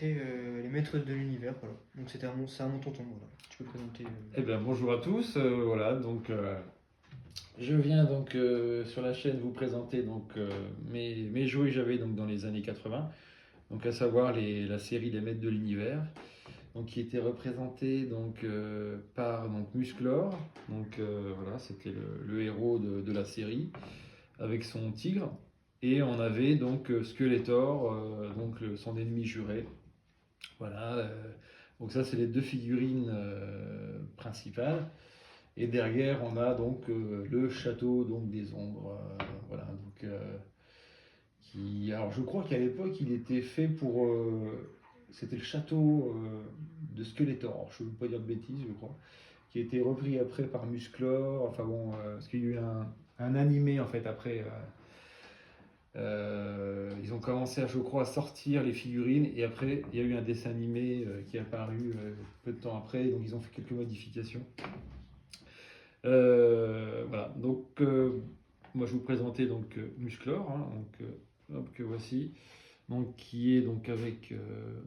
présenter les maîtres de l'univers. Voilà. Donc c'est à mon tonton. Voilà. Tu peux présenter. Eh bien, bonjour à tous. Voilà, donc je viens donc sur la chaîne vous présenter donc mes jouets que j'avais donc dans les années 80, donc à savoir la série des Maîtres de l'Univers, donc qui était représentée donc par donc Musclor, donc voilà, c'était le héros de la série avec son tigre, et on avait donc Skeletor, donc son ennemi juré. Voilà, donc ça c'est les deux figurines principales. Et derrière, on a donc le château donc des ombres. Voilà, donc, alors je crois qu'à l'époque, il était fait pour. C'était le château de Skeletor, je ne veux pas dire de bêtises, je crois, qui a été repris après par Musclor. Enfin bon, parce qu'il y a eu un animé en fait après. Ils ont commencé, je crois, à sortir les figurines et après il y a eu un dessin animé qui est apparu peu de temps après, donc ils ont fait quelques modifications. Voilà, donc moi je vais vous présenter donc Musclor, hein, donc hop, que voici, donc qui est donc avec,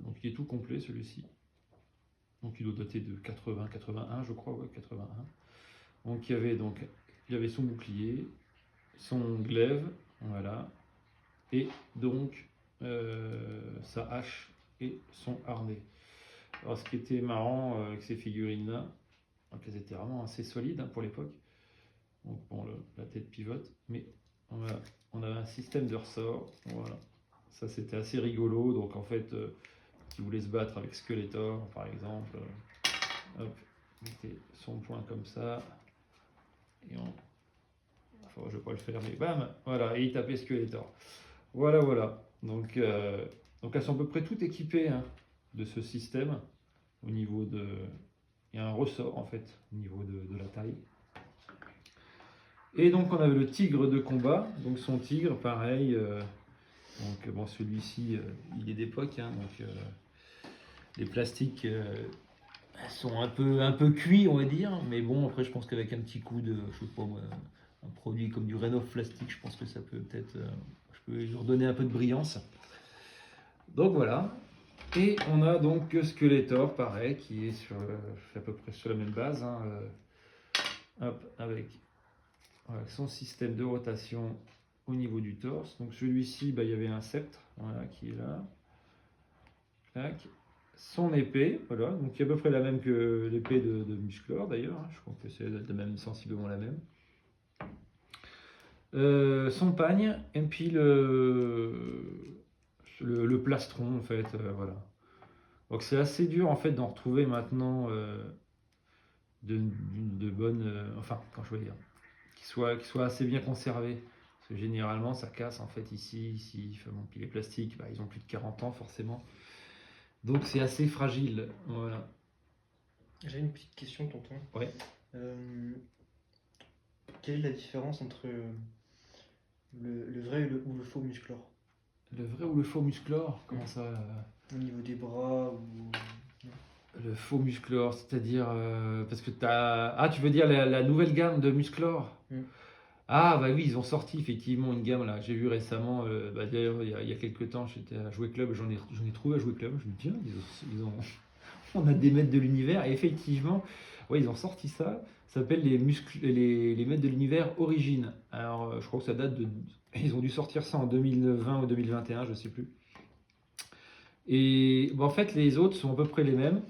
donc qui est tout complet celui-ci, donc il doit dater de 80-81 je crois, ouais 81. Donc il y avait son bouclier, son glaive, voilà, et donc sa hache et son harnais. Alors ce qui était marrant avec ces figurines là, donc elles étaient vraiment assez solides hein, pour l'époque. Donc bon, la tête pivote, mais on a un système de ressort. Voilà, ça c'était assez rigolo. Donc en fait, si vous voulez se battre avec Skeletor, par exemple, hop, mettez son poing comme ça, et enfin, je vais pas le faire, mais bam, voilà, et il tapait Skeletor. Voilà, voilà. Donc elles sont à peu près toutes équipées hein, de ce système au niveau de. Il y a un ressort en fait au niveau de la taille. Et donc on avait le tigre de combat, donc son tigre, pareil. Donc bon, celui-ci, il est d'époque, hein, donc les plastiques sont un peu cuits, on va dire. Mais bon, après, je pense qu'avec un petit coup de, je sais pas moi, un produit comme du Rénov plastique, je pense que ça peut peut-être, je peux lui redonner un peu de brillance. Donc voilà. Et on a donc Skeletor, pareil, qui est à peu près sur la même base, hein, hop, avec voilà, son système de rotation au niveau du torse. Donc celui-ci, bah, il y avait un sceptre, voilà, qui est là. Tac. Son épée, voilà, donc qui est à peu près la même que l'épée de Musclor d'ailleurs, hein. Je crois que c'est même sensiblement la même. Son pagne, et puis le plastron en fait, voilà. Donc c'est assez dur en fait d'en retrouver maintenant de bonnes, enfin, quand je veux dire, qui soit assez bien conservé. Parce que généralement, ça casse en fait ici. Enfin, bon, puis les plastiques, bah, ils ont plus de 40 ans forcément. Donc c'est assez fragile. Voilà. J'ai une petite question, tonton. Ouais. Quelle est la différence entre le vrai ou le faux Musclor? Le vrai ou le faux Musclor? Comment ça Au niveau des bras ou. Le faux Musclor, c'est-à-dire parce que t'as. Ah, tu veux dire la nouvelle gamme de Musclor? Mm. Ah, bah oui, ils ont sorti effectivement une gamme là. J'ai vu récemment, bah, d'ailleurs, il y a quelques temps, j'étais à Jouet Club, j'en ai trouvé à Jouet Club. Je me dis, tiens, on a des maîtres de l'univers. Et effectivement, ouais, ils ont sorti ça. Ça s'appelle les maîtres de l'univers Origine. Alors, je crois que ça date de. Ils ont dû sortir ça en 2020 ou 2021, je sais plus. Et bah, en fait, les autres sont à peu près les mêmes.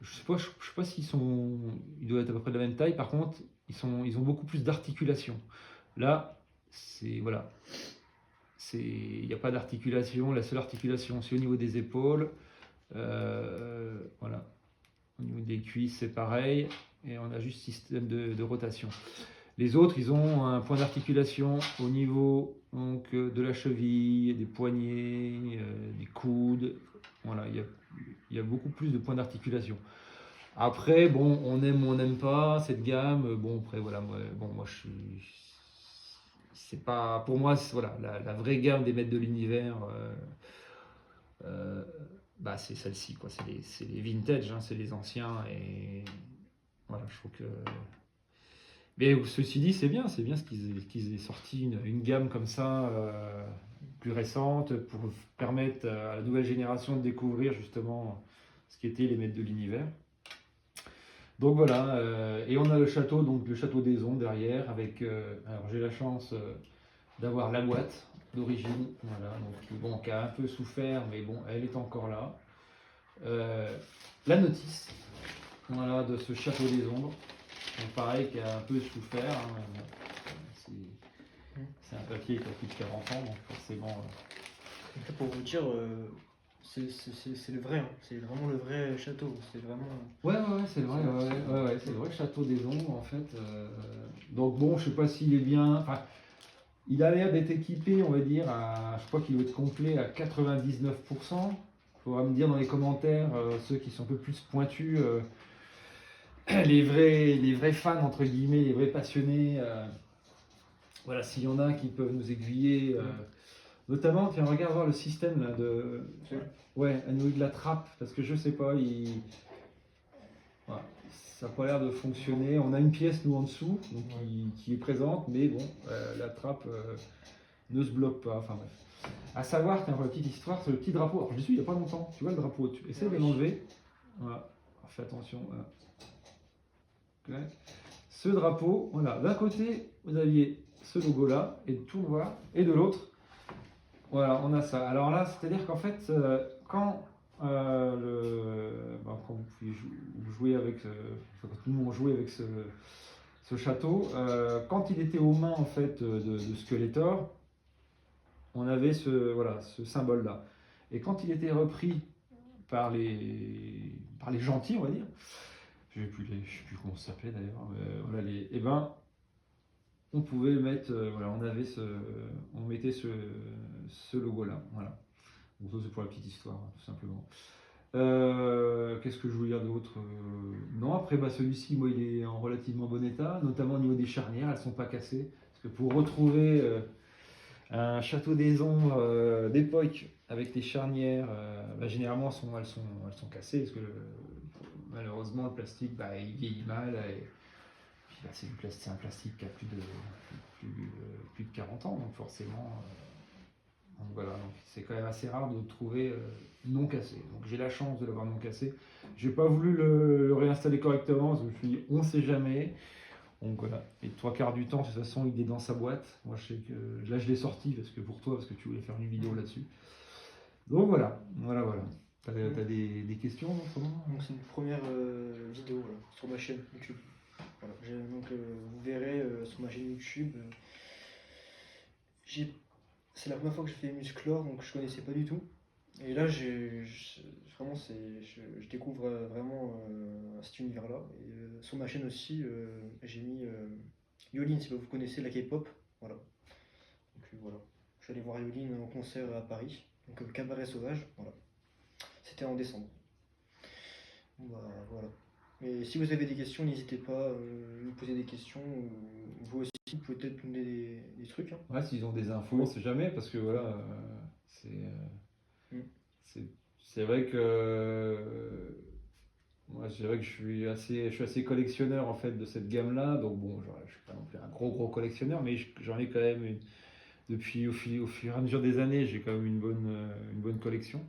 Je sais pas ils doivent être à peu près de la même taille. Par contre, ils ont beaucoup plus d'articulation. Là, voilà, il n'y a pas d'articulation. La seule articulation, c'est au niveau des épaules. Voilà, au niveau des cuisses, c'est pareil. Et on a juste système de rotation. Les autres, ils ont un point d'articulation au niveau donc, de la cheville, des poignets, des coudes. Voilà, il y a beaucoup plus de points d'articulation. Après, bon, on aime ou on n'aime pas cette gamme. Bon, après, voilà, moi, c'est pas, pour moi, voilà, la vraie gamme des maîtres de l'univers, euh, bah, c'est celle-ci, quoi. C'est les vintage, hein, c'est les anciens, et voilà, je trouve que Mais ceci dit, c'est bien qu'ils aient sorti une gamme comme ça, plus récente, pour permettre à la nouvelle génération de découvrir justement ce qu'étaient les maîtres de l'univers. Donc voilà, et on a le château, donc le château des Ondes derrière, avec, alors j'ai la chance d'avoir la boîte d'origine, voilà, donc bon, qui a un peu souffert, mais bon, elle est encore là. La notice, voilà, de ce château des Ombres, donc pareil, qui a un peu souffert, hein, c'est un papier qui a plus de 40 ans, donc forcément. Donc là, pour vous dire, c'est le vrai, hein. C'est vraiment le vrai château. C'est vraiment. Ouais, c'est vrai, c'est le vrai château des Ombres en fait. Donc bon, je sais pas s'il est bien. Enfin, il a l'air d'être équipé, on va dire, je crois qu'il doit être complet à 99%. Il faudra me dire dans les commentaires, ceux qui sont un peu plus pointus, les vrais fans, entre guillemets, les vrais passionnés. Voilà, s'il y en a qui peuvent nous aiguiller. Notamment, tiens, regarde voir le système là, ouais, à niveau de la trappe, parce que je sais pas, voilà, ça n'a pas l'air de fonctionner. On a une pièce, nous, en dessous, donc, qui est présente, mais bon, la trappe ne se bloque pas. Enfin bref. À savoir, tiens, pour la petite histoire, c'est le petit drapeau. Alors, je suis il n'y a pas longtemps, tu vois le drapeau, tu essaies de l'enlever. Voilà, alors, fais attention. Voilà. Ce drapeau, voilà, d'un côté, vous aviez ce logo-là, et tout voir, et de l'autre, voilà, on a ça. Alors là, c'est-à-dire qu'en fait, quand quand vous pouvez jouer avec, quand nous on jouait avec ce château, quand il était aux mains en fait de Skeletor, on avait ce symbole-là. Et quand il était repris par les gentils, on va dire, je ne sais plus comment ça s'appelait d'ailleurs, voilà, et ben, on pouvait mettre, voilà, on mettait ce logo-là, voilà. Donc ça c'est pour la petite histoire, tout simplement. Qu'est-ce que je voulais dire d'autre? Non, après bah, celui-ci, moi, il est en relativement bon état, notamment au niveau des charnières, elles ne sont pas cassées. Parce que pour retrouver un château des ombres d'époque avec des charnières, bah, généralement elles sont cassées parce que malheureusement le plastique bah, il vieillit mal. Et puis, bah, c'est un plastique qui a plus de 40 ans, donc forcément. Donc voilà, donc c'est quand même assez rare de le trouver non cassé. Donc j'ai la chance de l'avoir non cassé. J'ai pas voulu le réinstaller correctement parce que je me suis dit on sait jamais. Donc voilà. Et 3/4 du temps, de toute façon, il est dans sa boîte. Moi je sais que là je l'ai sorti parce que pour toi, parce que tu voulais faire une vidéo là-dessus. Donc voilà. T'as des questions autrement? Donc c'est une première vidéo voilà, sur ma chaîne YouTube. Voilà. Donc vous verrez sur ma chaîne YouTube. C'est la première fois que je fais Musclor, donc je connaissais pas du tout. Et là, vraiment, je découvre vraiment cet univers-là. Et sur ma chaîne aussi, j'ai mis Yolin, si vous connaissez la K-pop. Voilà. Donc voilà. Je suis allé voir Yolin en concert à Paris, donc Cabaret Sauvage. Voilà. C'était en décembre. Bah, voilà. Et si vous avez des questions, n'hésitez pas à me poser des questions. Vous aussi, vous pouvez peut-être me donner des trucs. Hein. Ouais, s'ils ont des infos, on sait jamais, parce que voilà, c'est vrai que moi, c'est vrai que je suis assez collectionneur en fait de cette gamme-là. Donc bon, je suis pas non plus un gros collectionneur, mais j'en ai quand même depuis au fur et à mesure des années, j'ai quand même une bonne collection.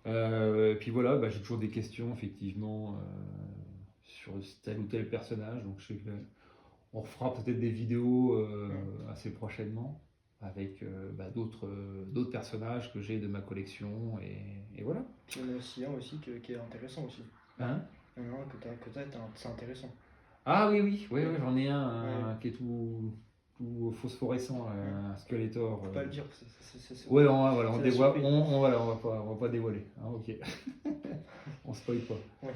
Et puis voilà, bah, j'ai toujours des questions effectivement sur tel ou tel personnage. Donc je sais que on refera peut-être des vidéos assez prochainement avec bah, d'autres personnages que j'ai de ma collection et voilà. Il y en a aussi un aussi qui est intéressant aussi. Hein? Il y en a un que t'as, c'est intéressant. Ah oui, j'en ai un qui est tout phosphorescent, un Skeletor. On peut pas le dire. Ouais, on va pas dévoiler. Hein, ok. On spoil pas. Ouais.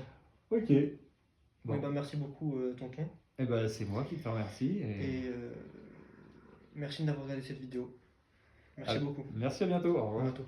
Ok. Bon. Bah, merci beaucoup, tonton. Eh ben, c'est moi qui te remercie. Et merci d'avoir regardé cette vidéo. Merci beaucoup. Merci, à bientôt. Au revoir. À bientôt.